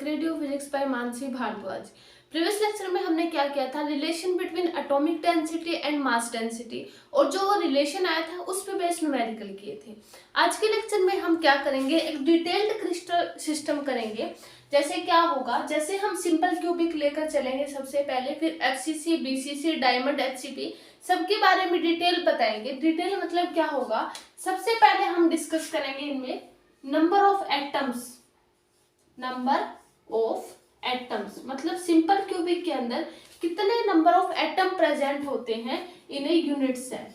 Radio physics by Mansi Bhardwaj. Previous lecture में हमने क्या किया था, relation between atomic density and mass density, और जो रिलेशन आया था उस पे बेस्ड न्यूमेरिकल किए थे। आज के लेक्चर में हम क्या करेंगे, एक डिटेल्ड क्रिस्टल सिस्टम करेंगे। जैसे क्या होगा, जैसे हम सिंपल क्यूबिक लेकर चलेंगे सबसे पहले, फिर एफसीसी, बीसीसी, डायमंड, एचसीपी सबके बारे में डिटेल बताएंगे। डिटेल मतलब क्या होगा, सबसे पहले हम डिस्कस करेंगे इनमें number of atoms. Number of atoms मतलब सिंपल क्यूबिक के अंदर कितने नंबर ऑफ एटम प्रेजेंट होते हैं इन ए यूनिट सेल।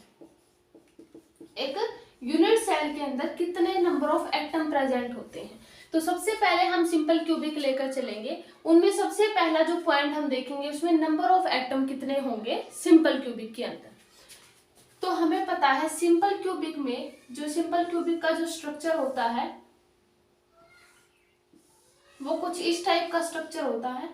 एक यूनिट सेल के अंदर कितने नंबर ऑफ एटम प्रेजेंट होते हैं। तो सबसे पहले हम सिंपल क्यूबिक लेकर चलेंगे, उनमें सबसे पहला जो पॉइंट हम देखेंगे उसमें नंबर ऑफ एटम कितने होंगे सिंपल क्यूबिक के अंदर। तो हमें पता है सिंपल क्यूबिक में जो सिंपल क्यूबिक का जो स्ट्रक्चर होता है वो कुछ इस टाइप का स्ट्रक्चर होता है।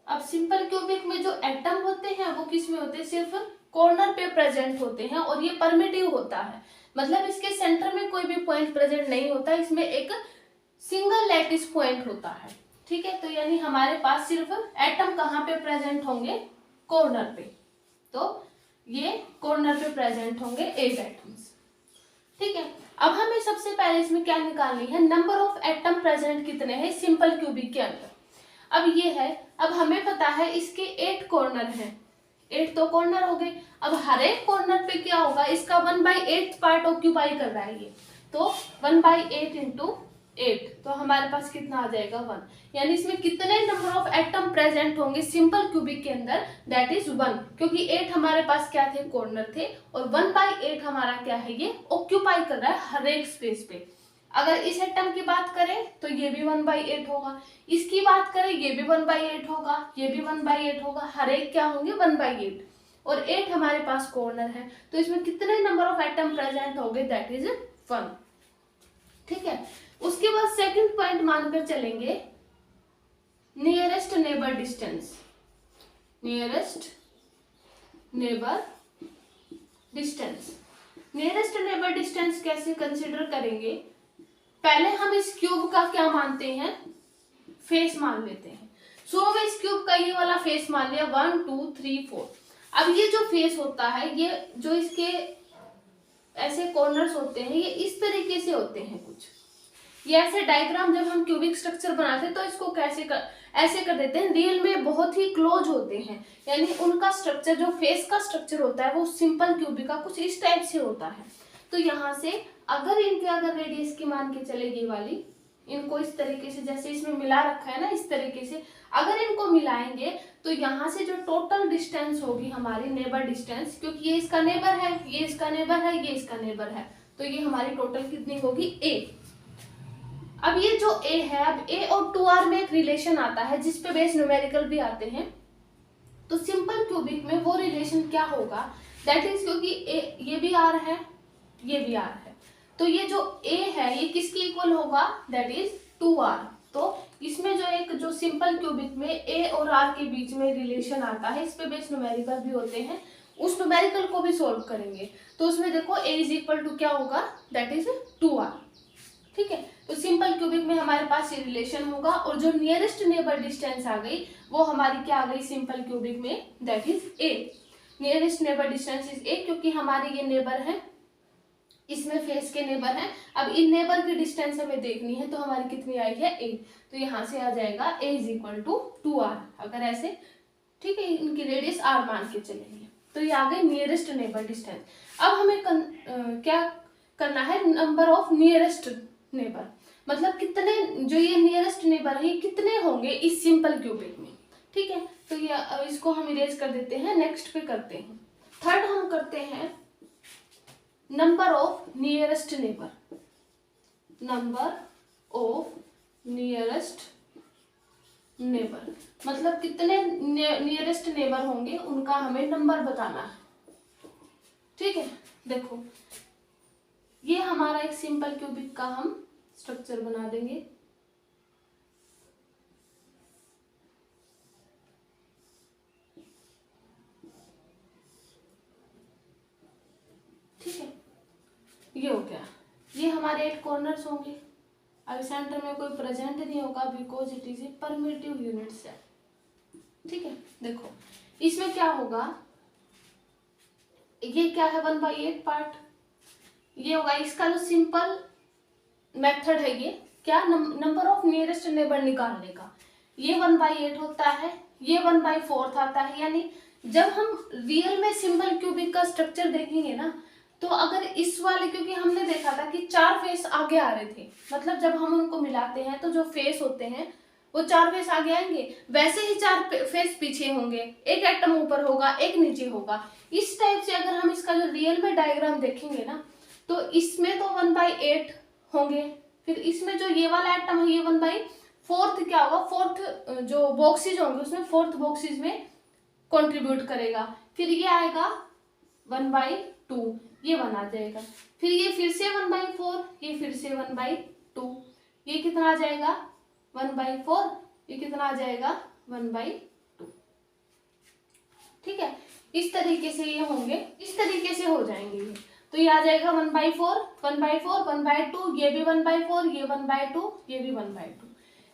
अब सिंपल क्यूबिक में जो एटम होते हैं वो किस में होते हैं, सिर्फ कॉर्नर पे प्रेजेंट होते हैं, और ये परमिटिव होता है, मतलब इसके सेंटर में कोई भी पॉइंट प्रेजेंट नहीं होता, इसमें एक सिंगल लैटिस पॉइंट होता है। ठीक है, तो यानी हमारे पास सिर्फ एटम कहाँ पे प्रेजेंट होंगे, कॉर्नर पे। तो ये कॉर्नर पे प्रेजेंट होंगे 8 एटम्स। ठीक है, अब हमें सबसे पहले इसमें क्या निकालनी है, नंबर ऑफ एटम प्रेजेंट कितने हैं सिंपल क्यूबिक के अंदर। अब ये है, अब हमें पता है इसके 8 कॉर्नर हैं, 8 तो कॉर्नर हो गए। अब हर एक कॉर्नर पे क्या होगा, इसका 1/8 पार्ट ऑक्यूपाई कर रहा है ये, तो 1/8 इंटू 8, तो हमारे पास कितना आ जाएगा 1। यानी इसमें कितने नंबर ऑफ एटम प्रेजेंट होंगे सिंपल क्यूबिक के अंदर, दैट इज 1, क्योंकि 8 हमारे पास क्या थे, कॉर्नर थे, और 1/8 हमारा क्या है, ये ऑक्यूपाई कर रहा है हर एक स्पेस पे। अगर इस एटम की बात करें तो ये भी 1/8 होगा, इसकी बात करें ये भी 1/8 होगा, ये भी 1/8 होगा, हर एक क्या होंगे 1/8, और 8 हमारे पास कॉर्नर है, तो इसमें कितने नंबर ऑफ एटम प्रेजेंट होंगे, दैट इज 1। ठीक है, उसके बाद सेकंड पॉइंट मानकर चलेंगे nearest neighbour distance. Nearest neighbour distance, nearest neighbour distance कैसे कंसीडर करेंगे, पहले हम इस क्यूब का क्या मानते हैं, फेस मान लेते हैं। शुरू में इस क्यूब का ये वाला फेस मान लिया 1 2 3 4। अब ये जो फेस होता है, ये जो इसके ऐसे कॉर्नर्स होते हैं, ये इस तरीके से होते हैं कुछ, ये ऐसे डायग्राम जब हम क्यूबिक स्ट्रक्चर बनाते हैं तो इसको ऐसे कर देते हैं, रियल में बहुत ही क्लोज होते हैं, यानी उनका स्ट्रक्चर जो फेस का स्ट्रक्चर होता है वो सिंपल क्यूबिक का कुछ इस टाइप से होता है। तो यहाँ से अगर इनके अगर रेडियस की मान के चलेगी वाली, इनको इस तरीके से जैसे इसमें मिला रखा है ना, इस तरीके से अगर इनको मिलाएंगे तो यहाँ से जो टोटल डिस्टेंस होगी हमारी नेबर डिस्टेंस, क्योंकि ये इसका नेबर है, ये इसका नेबर है, ये इसका नेबर है, तो ये हमारी टोटल कितनी होगी, a। अब ये जो a है, अब a और 2r में एक रिलेशन आता है जिसपे बेस न्यूमेरिकल भी आते हैं। तो सिंपल क्यूबिक में वो रिलेशन क्या होगा, दैट इज, क्योंकि ये भी r है, ये भी r है, तो ये जो a है ये किसके इक्वल होगा, दैट इज 2r। तो इसमें जो एक जो सिंपल क्यूबिक में a और r के बीच में रिलेशन आता है, इस पे बेस न्यूमेरिकल भी होते हैं, उस न्यूमेरिकल को भी सोल्व करेंगे। तो उसमें देखो a इज इक्वल टू क्या होगा, दैट इज 2r। ठीक है, तो सिंपल क्यूबिक में हमारे पास ये रिलेशन होगा, और जो नियरेस्ट नेबर डिस्टेंस आ गई वो हमारी क्या आ गई सिंपल क्यूबिक में, that is a। Nearest neighbour distance is a, क्योंकि हमारे ये नेबर है, इसमें फेस के नेबर हैं। अब इन नेबर की डिस्टेंस हमें देखनी है, तो हमारी कितनी आई है, a, तो यहाँ से आ जाएगा a is equal to 2r, अगर ऐसे। ठीक है, इनकी रेडियस r मान के चलेंगे, तो ये आ गए नियरेस्ट नेबर डिस्टेंस। अब हमें क्या करना है, नंबर ऑफ नियरेस्ट नेबर, मतलब कितने जो ये नियरेस्ट नेबर है कितने होंगे इस सिंपल क्यूबिक में। ठीक है, तो ये इसको हम इरेज कर देते हैं, नेक्स्ट पे करते हैं। थर्ड हम करते हैं number of nearest neighbour. Number of nearest neighbour मतलब कितने नियरेस्ट नेबर होंगे, उनका हमें नंबर बताना है। ठीक है, देखो ये हमारा एक सिंपल क्यूबिक का हम स्ट्रक्चर बना देंगे। ठीक है, ये हो गया, ये हमारे 8 कॉर्नर्स होंगे, अब सेंटर में कोई प्रेजेंट नहीं होगा because it is a primitive unit cell. ठीक है, देखो इसमें क्या होगा, ये क्या है 1/8 पार्ट, ये होगा इसका जो सिंपल मेथड है, ये क्या नंबर ऑफ नियरेस्ट नेबर निकालने का, ये 1/8 होता है, ये 1/4 आता है। यानी जब हम रियल में सिंपल क्यूबिक का स्ट्रक्चर देखेंगे ना, तो अगर इस वाले, क्योंकि हमने देखा था कि 4 फेस आगे आ रहे थे, मतलब जब हम उनको मिलाते हैं तो जो फेस होते हैं वो 4 फेस आगे आएंगे, वैसे ही 4 फेस पीछे होंगे, एक एटम ऊपर होगा एक नीचे होगा। इस टाइप से अगर हम इसका जो रियल में डायग्राम देखेंगे ना, तो इसमें तो 1/8 होंगे, फिर इसमें जो ये वाला एटम है ये 1/4 क्या होगा, फोर्थ जो बॉक्सेज होंगे उसमें फोर्थ बॉक्सेज में कंट्रीब्यूट करेगा, फिर ये आएगा 1/2, ये बना जाएगा, फिर ये फिर से 1/4, ये फिर से 1/2, ये कितना आ जाएगा 1/4, ये कितना आ जाएगा 1/2। ठीक है, इस तरीके से ये होंगे, इस तरीके से हो जाएंगे ये, तो ये आ जाएगा 1/4, 1/4, 1/2, ये भी 1/4, ये 1/2, ये भी 1/2।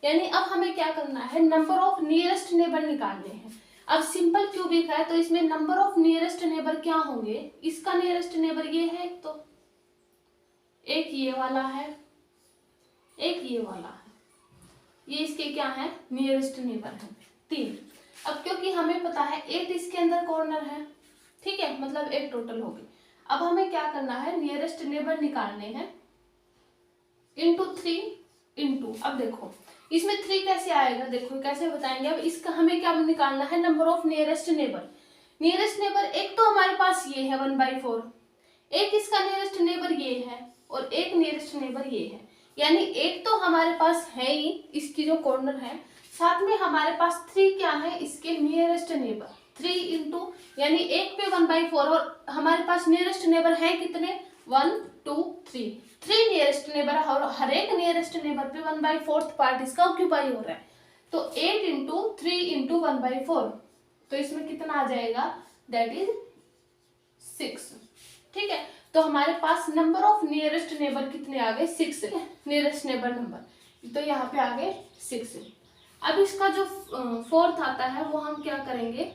यानी अब हमें क्या करना है, नंबर ऑफ नियरेस्ट नेबर निकालने हैं। अब सिंपल क्यूबिक है तो इसमें नंबर ऑफ नियरेस्ट नेबर क्या होंगे, इसका नियरेस्ट नेबर ये है, तो एक ये वाला है, एक ये वाला है, ये इसके क्या है नियरेस्ट नेबर है 3। अब क्योंकि हमें पता है 8 इसके अंदर कॉर्नर है, ठीक है, मतलब 8 टोटल हो गए। अब हमें क्या करना है, नियरेस्ट नेबर निकालने हैं इंटू 3 इंटू, अब देखो इसमें 3 कैसे आएगा, देखो कैसे बताएंगे। अब इसका हमें क्या निकालना है, number of nearest neighbour. Nearest neighbour एक तो हमारे पास ये है 1/4, एक इसका नियरेस्ट नेबर ये है और एक नियरेस्ट नेबर ये है, यानी एक तो हमारे पास है ही इसकी जो कॉर्नर है, साथ में हमारे पास 3 क्या है इसके नियरेस्ट नेबर, 3 इंटू, यानी एक पे 1/4 और हमारे पास नियरेस्ट नेबर है कितने 1 2 3 नियरेस्ट नेबर, और हर एक नियरेस्ट नेबर पे 1/4 पार्ट इसका ऑक्यूपाई हो रहा है, तो 8 इंटू 3 इंटू 1/4, तो इसमें कितना आ जाएगा, दैट इज 6। ठीक है, तो हमारे पास नंबर ऑफ नियरेस्ट नेबर कितने आ गए 6 नियरेस्ट नेबर नंबर, तो यहाँ पे आ गए 6। अब इसका जो फोर्थ आता है वो हम क्या करेंगे,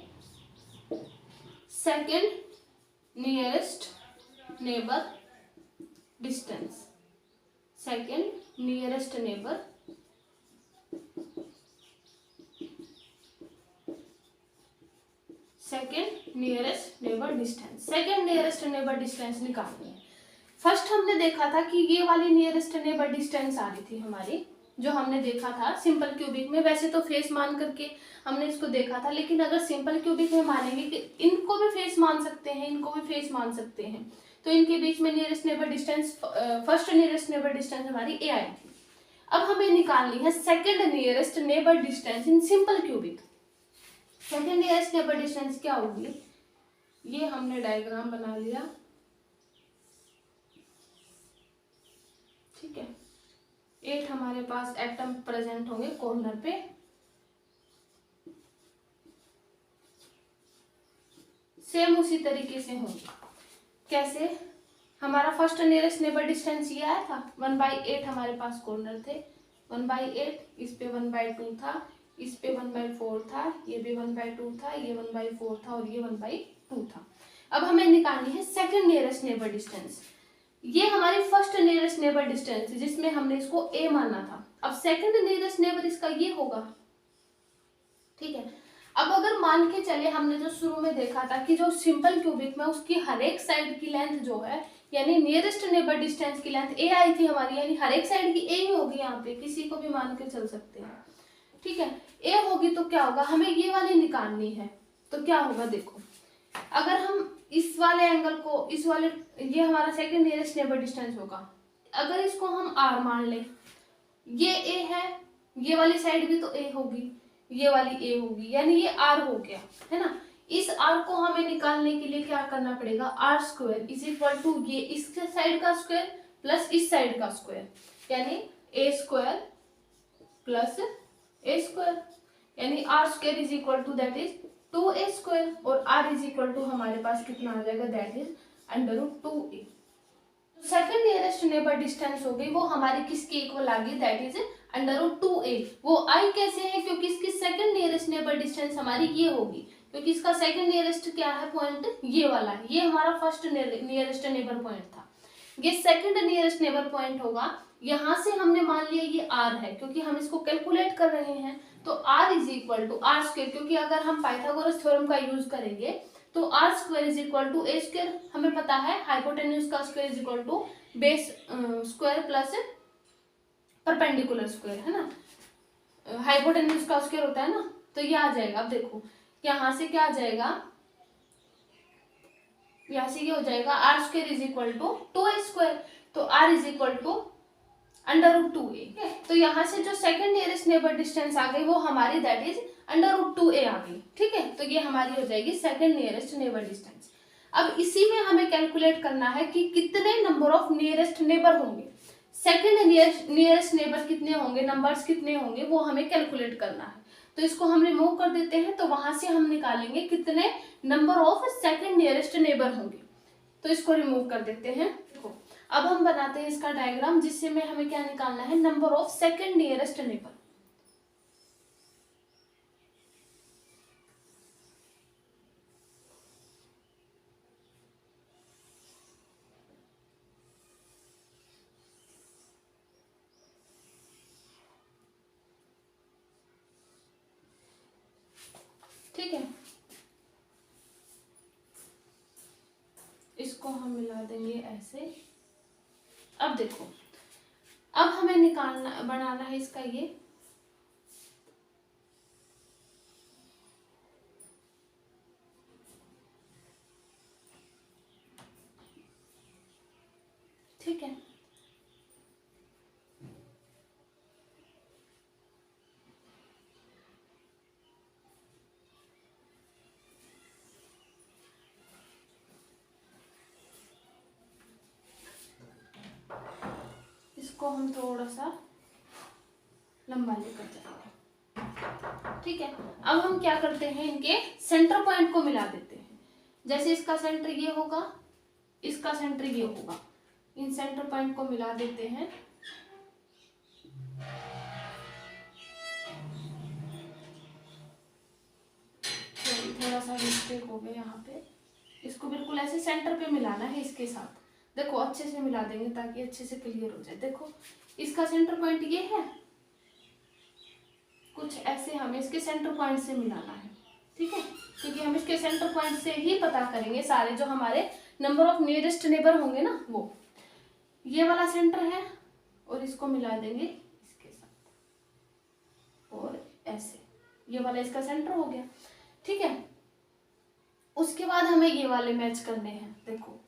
second nearest neighbour distance, second nearest neighbour distance, second nearest neighbour distance निकालनी है। फर्स्ट हमने देखा था कि ये वाली नियरेस्ट नेबर डिस्टेंस आ रही थी हमारी, जो हमने देखा था सिंपल क्यूबिक में, वैसे तो फेस मान करके हमने इसको देखा था, लेकिन अगर सिंपल क्यूबिक में मानेंगे कि इनको भी फेस मान सकते हैं, इनको भी फेस मान सकते हैं, तो इनके बीच में nearest neighbour distance, first nearest neighbour distance हमारी ए आई थी। अब हमें निकालनी है second nearest neighbour distance in simple cubic. Second nearest neighbour distance क्या होगी, ये हमने डायग्राम बना लिया, ठीक है, 8 हमारे पास एटम प्रेजेंट होंगे कॉर्नर पे, सेम उसी तरीके से होंगे। कैसे, हमारा फर्स्ट नियरेस्ट नेबर डिस्टेंस ये आया था 1/8 हमारे पास कॉर्नर थे, 1/8, इस पे 1/2 था, इस पे 1/4 था, ये भी 1/2 था, ये 1/4 था और ये 1/2 था। अब हमें निकालनी है सेकंड नियरेस्ट नेबर डिस्टेंस। ये हमारी फर्स्ट नियरेस्ट नेबर डिस्टेंस जिसमें हमने इसको ए माना था। अब सेकंड नियरेस्ट नेबर इसका ये होगा, ठीक है। अब अगर मान के चले, हमने जो शुरू में देखा था कि जो सिंपल क्यूबिक में उसकी हर एक साइड की लेंथ जो है, यानी नियरेस्ट नेबर डिस्टेंस की लेंथ ए आई थी हमारी, यानी हर एक साइड की ए ही होगी, यहाँ पे किसी को भी मान के चल सकते हैं, ठीक है। ए होगी तो क्या होगा, हमें ये वाली निकालनी है, तो क्या होगा देखो, अगर हम इस वाले एंगल को, इस वाले, ये हमारा सेकंड नियरेस्ट नेबर डिस्टेंस होगा, अगर इसको हम आर मान ले, ये ए है, ये वाली साइड भी तो ए होगी, ये वाली ए होगी, यानी ये आर हो गया, है ना। इस आर को हमें निकालने के लिए क्या करना पड़ेगा, R square is equal to ये इस साइड का स्क्वायर प्लस इस साइड का स्क्वायर, यानी A square plus A square, यानी R square is equal to that is 2a square, और r इज इक्वल टू हमारे पास कितना आ जाएगा, that is √2a। Second nearest neighbour distance हो गई, वो हमारी किसके इक्वल आ गई, दैट इज √2a। वो आई कैसे है, क्योंकि इसकी सेकंड नियरेस्ट नेबर डिस्टेंस हमारी ये होगी, क्योंकि इसका सेकंड नियरेस्ट क्या है पॉइंट, ये वाला है, ये हमारा फर्स्ट नियरेस्ट नेबर पॉइंट था, ये सेकंड नियरेस्ट नेबर पॉइंट होगा। यहाँ से हमने मान लिया ये r है, क्योंकि हम इसको कैलकुलेट कर रहे हैं, तो r is equal to R square, क्योंकि अगर हम पाइथागोरस थ्योरम का यूज करेंगे तो R square is equal to a square, हमें पता है हाइपोटेन्यूज का square is equal to base square plus perpendicular square, है ना, हाइपोटेन्यूज का स्क्वायर होता है ना, तो ये आ जाएगा। अब देखो यहाँ से क्या आ जाएगा, यहाँ से ये हो जाएगा R square is equal to 2a square, तो R is equal to √2a। तो यहाँ से जो सेकंड नियरेस्ट नेबर डिस्टेंस आ गई वो हमारी दैट इज √2a आ गई, ठीक है। तो ये हमारी हो जाएगी सेकंड नियरेस्ट नेबर डिस्टेंस। अब इसी में हमें कैलकुलेट करना है कि कितने नंबर ऑफ नियरेस्ट नेबर होंगे, सेकंड नियरेस्ट नेबर कितने होंगे, नंबर्स कितने होंगे, वो हमें कैलकुलेट करना है। तो इसको हम रिमूव कर देते हैं, तो वहां से हम निकालेंगे कितने number of second nearest neighbour होंगे, तो इसको रिमूव कर देते हैं। देखो अब हम बनाते हैं इसका डायग्राम, जिससे में हमें क्या निकालना है, number of second nearest neighbour. ठीक है, इसको हम मिला देंगे ऐसे। अब देखो अब हमें निकालना बनाना है इसका ये, ठीक है। इसको हम थोड़ा सा लंबा लेकर जाएंगे, ठीक है। अब हम क्या करते हैं, इनके सेंटर पॉइंट को मिला देते हैं। जैसे इसका सेंटर ये होगा, इसका सेंटर ये होगा, इन सेंटर पॉइंट को मिला देते हैं। थोड़ा सा मिस्टेक हो गया यहाँ पे, इसको बिल्कुल ऐसे सेंटर पे मिलाना है इसके साथ। देखो अच्छे से मिला देंगे ताकि अच्छे से क्लियर हो जाए। देखो इसका सेंटर पॉइंट ये है, कुछ ऐसे हमें इसके सेंटर पॉइंट से मिलाना है, ठीक है, क्योंकि हम इसके सेंटर पॉइंट से ही पता करेंगे सारे जो हमारे नंबर ऑफ नियरेस्ट नेबर होंगे ना, वो ये वाला सेंटर है, और इसको मिला देंगे इसके साथ, और ऐसे ये वाला इसका सेंटर हो गया, ठीक है। उसके बाद हमें ये वाले मैच करने हैं। देखो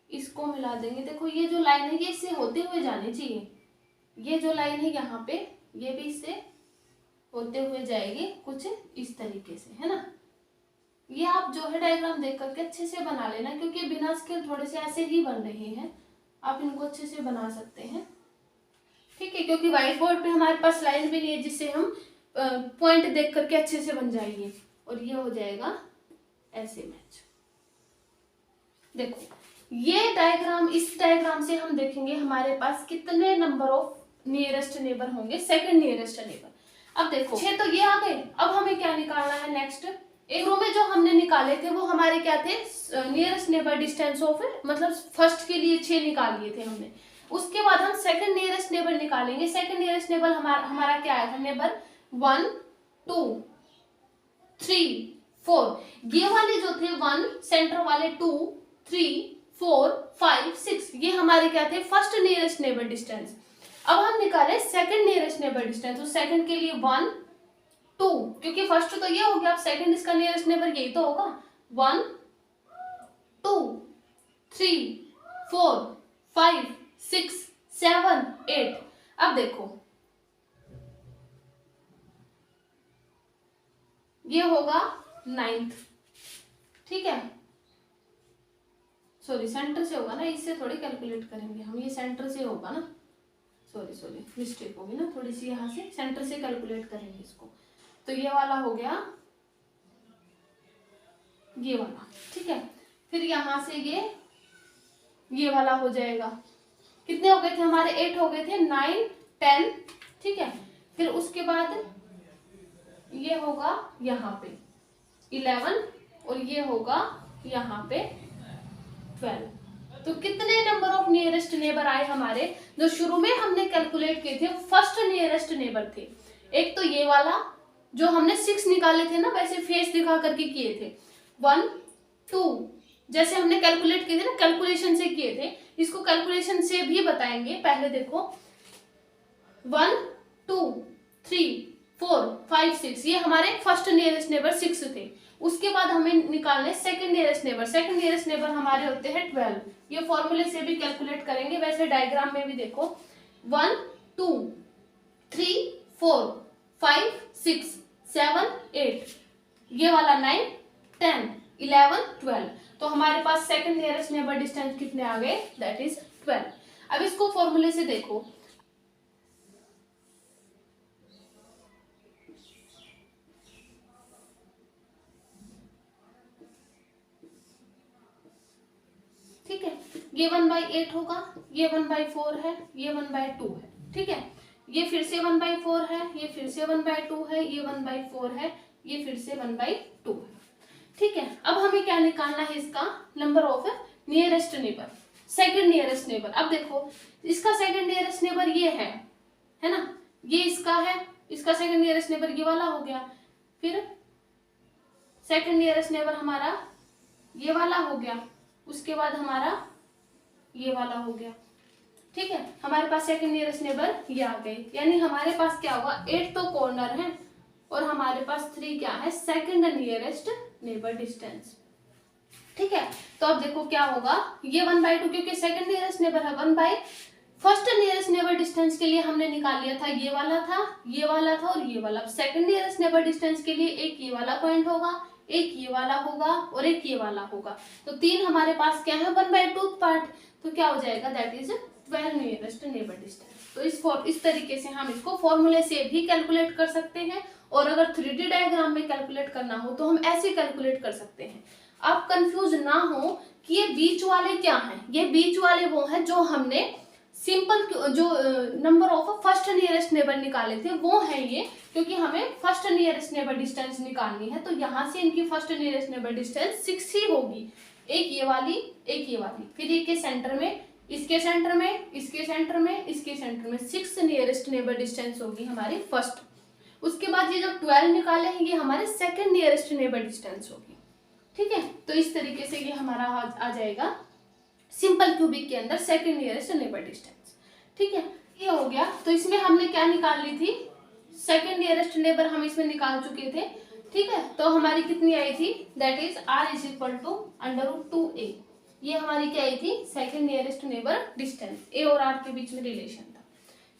इसको मिला देंगे, देखो ये जो लाइन है ये इससे होते हुए जानी चाहिए, ये जो लाइन है यहाँ पे ये भी इससे होते हुए जाएगी कुछ इस तरीके से, है ना। ये आप जो है डायग्राम देख करके अच्छे से बना लेना, क्योंकि बिना स्केल थोड़े से ऐसे ही बन रहे हैं, आप इनको अच्छे से बना सकते हैं, ठीक है, क्योंकि व्हाइट बोर्ड पे हमारे पास लाइन भी नहीं है जिससे हम पॉइंट देख करके अच्छे से बन जाएंगे, और ये हो जाएगा ऐसे मैच। देखो ये डायग्राम, इस डायग्राम से हम देखेंगे हमारे पास कितने नंबर ऑफ नियरेस्ट नेबर होंगे, सेकंड नियरेस्ट नेबर। अब देखो 6 तो ये आ गए। अब हमें क्या निकालना है नेक्स्ट, एक रो में जो हमने निकाले थे वो हमारे क्या थे, नियरेस्ट नेबर डिस्टेंस ऑफ, मतलब फर्स्ट के लिए 6 निकाल लिए थे हमने। उसके बाद हम सेकंड नियरेस्ट नेबर निकालेंगे। सेकंड नियरेस्ट नेबर हमारा क्या आया था, नेबर 1 2 3 4, ये वाले जो थे 1 सेंटर वाले, 2 3 4 5 6, ये हमारे क्या थे, फर्स्ट नियरेस्ट नेबर डिस्टेंस। अब हम निकाले सेकंड नियरेस्ट नेबर डिस्टेंस, तो सेकंड के लिए 1 2, क्योंकि फर्स्ट तो ये हो गया, अब सेकंड इसका नियरेस्ट नेबर यही तो होगा, 1 2 3 4 5 6 7 8। अब देखो ये होगा 9th, ठीक है, सॉरी सेंटर से होगा ना, इससे थोड़ी कैलकुलेट करेंगे हम, ये सेंटर से होगा ना, सॉरी मिस्टेक होगी ना थोड़ी सी, यहाँ से सेंटर से कैलकुलेट करेंगे इसको। तो ये वाला हो गया, ये वाला, ठीक है। फिर यहाँ से ये वाला हो जाएगा, कितने हो गए थे हमारे, 8 हो गए थे, 9 10, ठीक है। फिर उसके बाद ये होगा यहाँ पे 11 और ये होगा यहाँ पे 12। तो कितने नंबर ऑफ नियरेस्ट नेबर आए हमारे, जो शुरू में हमने कैलकुलेट किए थे फर्स्ट नियरेस्ट नेबर थे। एक तो ये वाला जो हमने 6 निकाले थे ना, वैसे फेस दिखा करके किए थे, 1 2 जैसे हमने कैलकुलेट किए थे ना, कैलकुलेशन से किए थे, इसको कैलकुलेशन से भी बताएंगे। पहले देखो 1 2 3 4 5 6, ये हमारे फर्स्ट नियरेस्ट नेबर 6 थे। उसके बाद हमें निकालने second nearest neighbour, second nearest neighbour हमारे होते हैं 12। ये फॉर्मूले से भी कैलकुलेट करेंगे, वैसे डायग्राम में भी देखो 1 2 3 4 5 6 7 8, ये वाला 9 10 11 12। तो हमारे पास सेकंड नियरेस्ट नेबर डिस्टेंस कितने आ गए, दैट इज 12। अब इसको फॉर्मूले से देखो, ठीक है। ये 1/8 होगा, ये 1/4 है, ये 1/2 है, ठीक है। ये फिर से 1/4 है, ये फिर से 1/2 है, ये 1/4 है, ये फिर से 1/2 है, ठीक है। अब हमें क्या निकालना है, इसका number of nearest neighbour, second nearest neighbour. अब देखो इसका सेकंड नियरेस्ट नेबर ये है ना, ये इसका है, इसका सेकंड नियरेस्ट नेबर ये वाला हो गया, फिर सेकंड नियरेस्ट नेबर हमारा ये वाला हो गया, उसके बाद हमारा ये वाला हो गया, ठीक है। हमारे पास सेकंड नियरेस्ट नेबर ये आ गए, यानी हमारे पास क्या होगा, 8 तो कॉर्नर है और हमारे पास 3 क्या है, सेकंड नियरेस्ट नेबर डिस्टेंस, ठीक है। तो अब देखो क्या होगा, ये 1/2 क्योंकि सेकंड नियरेस्ट नेबर है, 1 फर्स्ट नियरेस्ट नेबर डिस्टेंस के लिए हमने निकाल लिया था, ये वाला था, ये वाला था और ये वाला। अब सेकंड नियरेस्ट नेबर डिस्टेंस के लिए एक ये वाला पॉइंट होगा, एक ये वाला होगा और एक ये वाला होगा। तो 3 हमारे पास क्या है, 1/2 पार्ट, तो क्या हो जाएगा, that is 12 nearest neighbour distance. तो इस तरीके से हम इसको फॉर्मूले से भी कैलकुलेट कर सकते हैं, और अगर 3D डायग्राम में कैलकुलेट करना हो तो हम ऐसे कैलकुलेट कर सकते हैं। आप कंफ्यूज ना हो कि ये बीच वाले क्या हैं, ये बीच वाले वो हैं जो हमने सिंपल जो number of first nearest neighbour निकाले थे वो है ये, क्योंकि हमें फर्स्ट नियरेस्ट नेबर डिस्टेंस निकालनी है। तो यहाँ से इनकी फर्स्ट नियरेस्ट नेबर डिस्टेंस 6 ही होगी, एक ये वाली, एक ये वाली, फिर एक के सेंटर में, इसके सेंटर में, इसके सेंटर में, इसके सेंटर में 6 नियरेस्ट नेबर डिस्टेंस होगी हमारी फर्स्ट। उसके बाद ये जो 12 निकाले हैं ये हमारे सेकंड नियरेस्ट नेबर डिस्टेंस होगी, ठीक है। तो इस तरीके से ये हमारा आ जाएगा सिंपल क्यूबिक के अंदर सेकंड नियरेस्ट नेबर डिस्टेंस, ठीक है। ये हो गया। तो इसमें हमने क्या निकाल ली थी, सेकंड नियरेस्ट नेबर हम इसमें निकाल चुके थे, ठीक है। तो हमारी कितनी आई थी, दैट इज r = √2a। ये हमारी क्या आई थी, second nearest neighbour distance, a और r के बीच में रिलेशन था,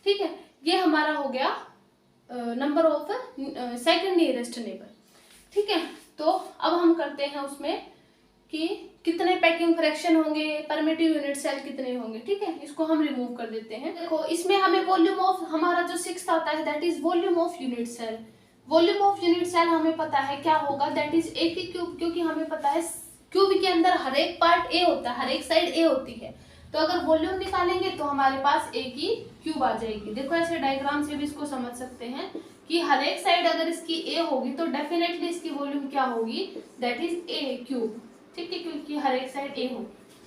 ठीक है। ये हमारा हो गया number of second nearest neighbour, ठीक है। तो अब हम करते हैं उसमें कि कितने पैकिंग फ्रैक्शन होंगे, परमिटिव यूनिट सेल कितने होंगे, ठीक है। इसको हम रिमूव कर देते हैं। देखो इसमें हमें वॉल्यूम ऑफ, हमारा जो 6 आता है that is volume of unit cell. Volume of unit cell हमें पता है क्या होगा, दैट इज ए की क्यूब, क्योंकि हमें पता है क्यूब के अंदर हर एक पार्ट ए होता है, हर एक साइड ए होती है। तो अगर वॉल्यूम निकालेंगे तो हमारे पास ए की क्यूब आ जाएगी। देखो ऐसे डायग्राम से भी इसको समझ सकते हैं कि हर एक साइड अगर इसकी ए होगी तो डेफिनेटली इसकी वॉल्यूम क्या होगी, दैट इज ए क्यूब, ठीक है, क्योंकि हर एक साइड ए होगी,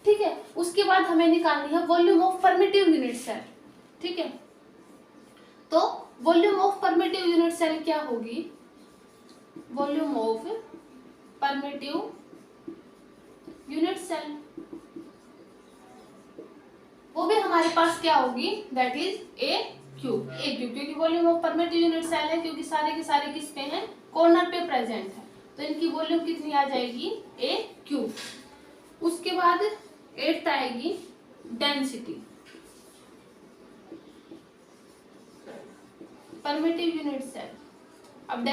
ठीक है। उसके बाद हमें निकालनी है volume of primitive unit cell, ठीक है। तो volume of primitive unit cell क्या होगी, volume of primitive unit cell, वो भी हमारे पास क्या होगी, दैट इज ए क्यूब, क्योंकि volume of primitive unit cell है, क्योंकि सारे के सारे किस पे हैं, कॉर्नर पे प्रेजेंट है, तो इनकी वॉल्यूम कितनी आ जाएगी, ए क्यूब। उसके बाद 8th आएगी डेंसिटी, परमिटिव यूनिट सेल। अब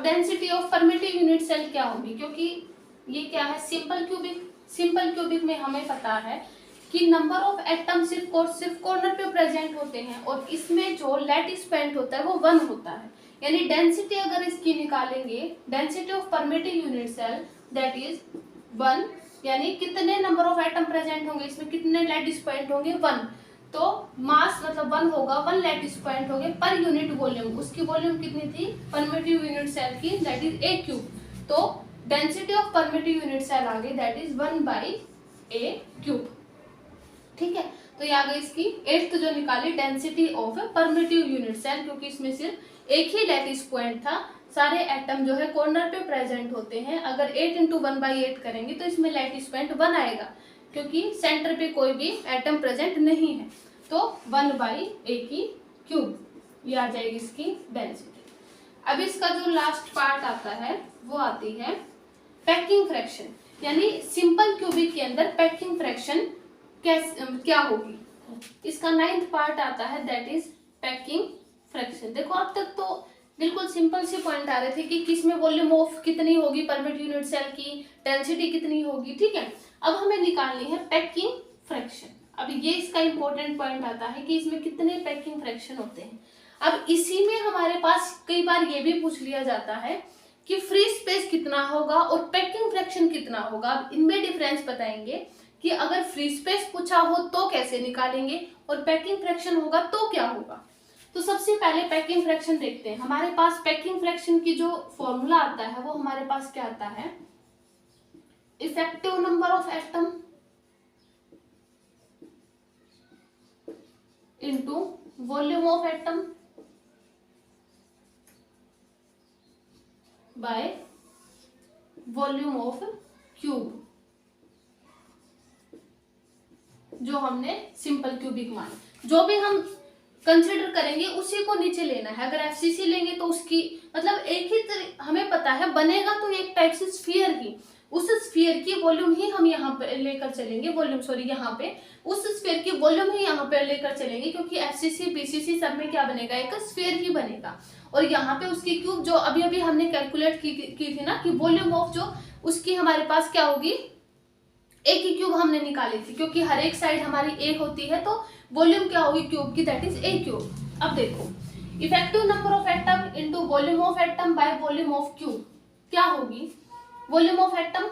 density of primitive unit cell क्या होगी, क्योंकि ये क्या है, सिंपल क्यूबिक। सिंपल क्यूबिक में हमें पता है कि नंबर ऑफ एटम सिर्फ कॉर्नर पे प्रेजेंट होते हैं, और इसमें जो लैटिस पॉइंट होता है वो 1 होता है। यानी डेंसिटी अगर इसकी निकालेंगे, density of primitive unit cell that is 1 यानी कितने नंबर ऑफ एटम प्रेजेंट होंगे, इसमें कितने लैटिस पॉइंट होंगे, 1। तो मास मतलब 1 होगा, 1 लैटिस पॉइंट होंगे पर यूनिट वॉल्यूम। उसकी वॉल्यूम कितनी थी परमिटिव यूनिट सेल की, दैट इज ए क्यूब। तो density of primitive unit cell आ गई, दैट इज 1/a³। ठीक है, तो ये आ गई इसकी 8th जो निकाली density of primitive unit cell, क्योंकि इसमें सिर्फ एक ही लैटिस पॉइंट था, सारे एटम जो है कॉर्नर पे प्रेजेंट होते हैं। अगर 8 × 1/8 करेंगे तो इसमें लैटिस पॉइंट 1 आएगा, क्योंकि सेंटर पे कोई भी एटम प्रेजेंट नहीं है। तो 1/a³, ये आ जाएगी इसकी डेंसिटी। अब इसका जो लास्ट पार्ट आता है वो आती है पैकिंग फ्रैक्शन, यानी सिंपल क्यूबिक के अंदर पैकिंग फ्रैक्शन क्या होगी। इसका 9th पार्ट आता है, दैट इज पैकिंग फ्रैक्शन। देखो अब तक तो बिल्कुल सिंपल से पॉइंट आ रहे थे कि किसमें वॉल्यूम ऑफ कितनी होगी परमिटिव यूनिट सेल की, डेंसिटी कितनी होगी। ठीक है, अब हमें निकालनी है पैकिंग फ्रैक्शन। अब ये इसका इंपॉर्टेंट पॉइंट आता है कि इसमें कितने पैकिंग फ्रैक्शन होते हैं। अब इसी में हमारे पास कई बार ये भी पूछ लिया जाता है कि फ्री स्पेस कितना होगा और पैकिंग फ्रैक्शन कितना होगा। अब इनमें डिफरेंस बताएंगे कि अगर फ्री स्पेस पूछा हो तो कैसे निकालेंगे और पैकिंग फ्रैक्शन होगा तो क्या होगा। तो सबसे पहले पैकिंग फ्रैक्शन देखते हैं। हमारे पास पैकिंग फ्रैक्शन की जो फॉर्मूला आता है वो हमारे पास क्या आता है, effective number of atom into volume of atom by volume of cube, जो हमने सिंपल क्यूबिक माना। जो भी हम कंसिडर करेंगे उसी को नीचे लेना है। अगर एफसीसी लेंगे तो उसकी मतलब एक ही हमें पता है बनेगा तो एक टाइप से स्फीयर ही, उस स्फीयर की वॉल्यूम ही हम यहाँ पे लेकर चलेंगे, वॉल्यूम सॉरी यहाँ पे उस स्फीयर की वॉल्यूम ही यहाँ पे लेकर चलेंगे, क्योंकि एफसीसी बीसीसी सब में क्या बनेगा, एक स्फीयर ही बनेगा। और यहाँ पे उसकी क्यूब जो अभी अभी हमने कैलकुलेट की थी ना कि वॉल्यूम ऑफ जो उसकी हमारे पास क्या होगी, ए की क्यूब हमने निकाली थी, क्योंकि हर एक साइड हमारी ए होती है तो वॉल्यूम क्या होगी क्यूब की, दैट इज a³। अब देखो effective number of atom into volume of atom by volume of cube क्या होगी, वॉल्यूम ऑफ एटम।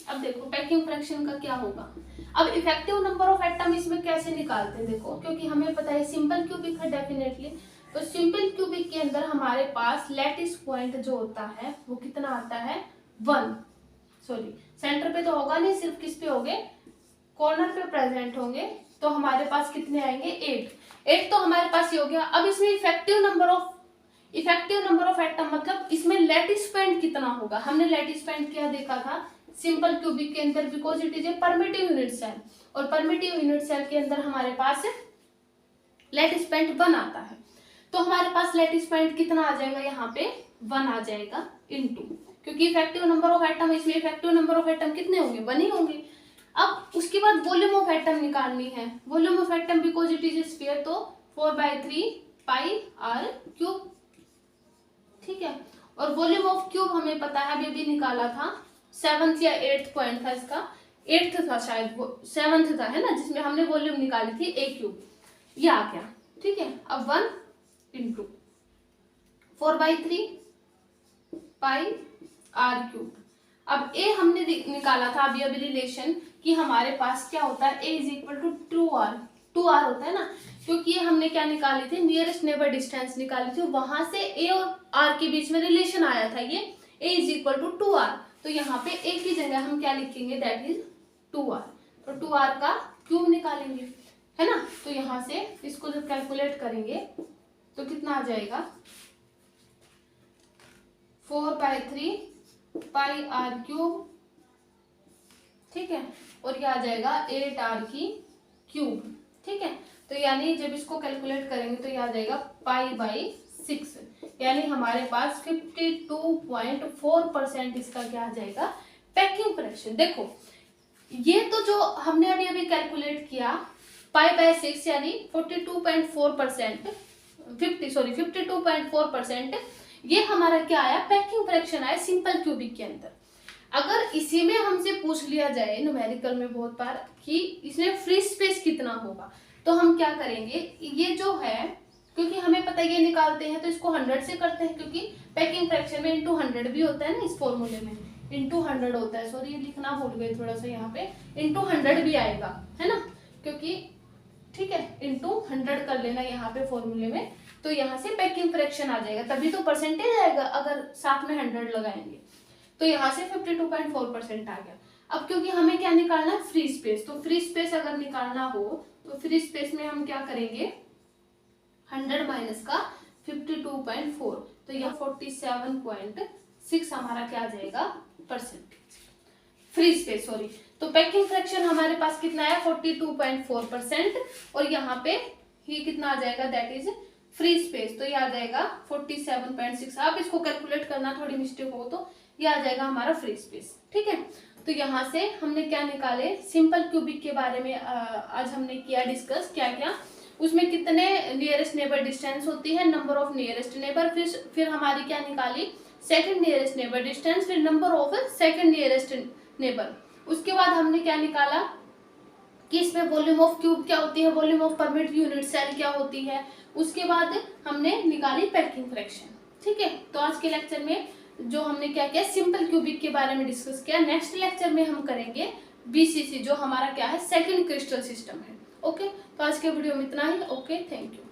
अब देखो पैकिंग फ्रैक्शन का क्या होगा। अब इफेक्टिव नंबर ऑफ एटम इसमें कैसे निकालते हैं, देखो क्योंकि हमें पता है सिंपल क्यूबिक है डेफिनेटली, तो सिंपल क्यूबिक के अंदर हमारे पास लैटिस पॉइंट जो होता है वो कितना आता है, 1। सॉरी सेंटर पे तो होगा नहीं, सिर्फ किस पे होंगे, कॉर्नर पे प्रेजेंट होंगे, तो हमारे पास कितने आएंगे, 8 तो हमारे पास ये हो गया। अब इसमें इफेक्टिव नंबर ऑफ एटम मतलब इसमें लैटिस पॉइंट कितना होगा। हमने लैटिस पॉइंट क्या देखा था सिंपल क्यूबिक के अंदर, because it is a primitive unit cell, और परमिटिव यूनिट सेल के अंदर हमारे पास लैटिस पॉइंट 1 आता है। तो हमारे पास लैटिस पॉइंट कितना आ जाएगा, यहाँ पे 1 आ जाएगा इनटू, क्योंकि इफेक्टिव नंबर ऑफ एटम, इसमें इफेक्टिव नंबर ऑफ एटम कितने होंगे, 1 ही होंगे। अब उसके बाद वॉल्यूम ऑफ एटम निकालनी है, volume of atom because it is A sphere, तो 4/3 πr³। ठीक है, और वॉल्यूम ऑफ क्यूब हमें पता है अभी निकाला था, 7th या 8th पॉइंट था इसका, 8th था शायद, वो 7th था है ना, जिसमें हमने वॉल्यूम निकाली थी a³, ये आ गया। ठीक है, अब 1 × 4/3 πr³। अब a हमने निकाला था अभी रिलेशन कि हमारे पास क्या होता है, a = 2r होता है ना, क्योंकि ये हमने क्या निकाली थी, नियरेस्ट नेबर डिस्टेंस निकाली थी, वहां से a और r के बीच में रिलेशन आया था, ये a = 2r। तो यहाँ पे a की जगह हम क्या लिखेंगे, दैट इज 2r। तो 2r का क्यूब निकालेंगे है ना, तो यहाँ से इसको जब कैलकुलेट करेंगे तो कितना आ जाएगा, 4/3 πr³। ठीक है, और ये आ जाएगा 8r³। ठीक है, तो यानी जब इसको कैलकुलेट करेंगे तो ये आ जाएगा π/6, यानी हमारे पास 52.4% इसका क्या आ जाएगा, पैकिंग फ्रैक्शन। देखो ये तो जो हमने अभी कैलकुलेट किया π/6 यानी 52.4%, 52.4%, ये हमारा क्या आया, पैकिंग फ्रैक्शन आया सिंपल क्यूबिक के अंदर। अगर इसी में हमसे पूछ लिया जाए न्यूमेरिकल में बहुत बार कि इसमें फ्री स्पेस कितना होगा, तो हम क्या करेंगे, ये जो है क्योंकि हमें पता है ये निकालते हैं तो इसको 100 से करते हैं, क्योंकि पैकिंग फ्रैक्शन में × 100 भी होता है ना इस फॉर्मूले में, इंटू 100 होता है, सॉरी ये लिखना भूल गई थोड़ा सा, यहाँ पे इंटू 100 भी आएगा, है ना, क्योंकि ठीक है इंटू 100 कर लेना यहाँ पे फॉर्मूले में, तो यहाँ से पैकिंग फ्रैक्शन आ जाएगा, तभी तो परसेंटेज आएगा अगर साथ में 100 लगाएंगे। तो यहाँ से 52.4% आ गया। अब क्योंकि हमें क्या निकालना है, फ्री स्पेस, तो फ्री स्पेस अगर निकालना हो तो फ्री स्पेस में हम क्या करेंगे, 100 माइनस का 52.4, तो यह 47.6 हमारा क्या आ जाएगा परसेंटेज, फ्री स्पेस सॉरी। तो पैकिंग फ्रैक्शन हमारे पास कितना है 42.4%, और यहाँ पे ये कितना आ जाएगा, दैट इज फ्री स्पेस, तो ये आ जाएगा 47.6। आप इसको कैलकुलेट करना, थोड़ी मिस्टेक हो तो ये आ जाएगा हमारा फ्री स्पेस, ठीक है। तो यहाँ से हमने क्या निकाले, सिंपल क्यूबिक के बारे में आज हमने किया डिस्कस, क्या क्या उसमें कितने नियरेस्ट नेबर डिस्टेंस होती है, नंबर ऑफ नियरेस्ट नेबर, फिर हमारी क्या निकाली सेकंड नियरेस्ट नेबर डिस्टेंस, फिर number of second nearest neighbour. उसके बाद हमने क्या निकाला कि इसमें वॉल्यूम ऑफ क्यूब क्या होती है, volume of primitive unit cell क्या होती है। उसके बाद हमने निकाली पैकिंग फ्रैक्शन, ठीक है। तो आज के लेक्चर में जो हमने क्या किया, सिंपल क्यूबिक के बारे में डिस्कस किया। नेक्स्ट लेक्चर में हम करेंगे बीसीसी, जो हमारा क्या है सेकंड क्रिस्टल सिस्टम है। ओके, तो आज के वीडियो में इतना ही। Okay, thank you.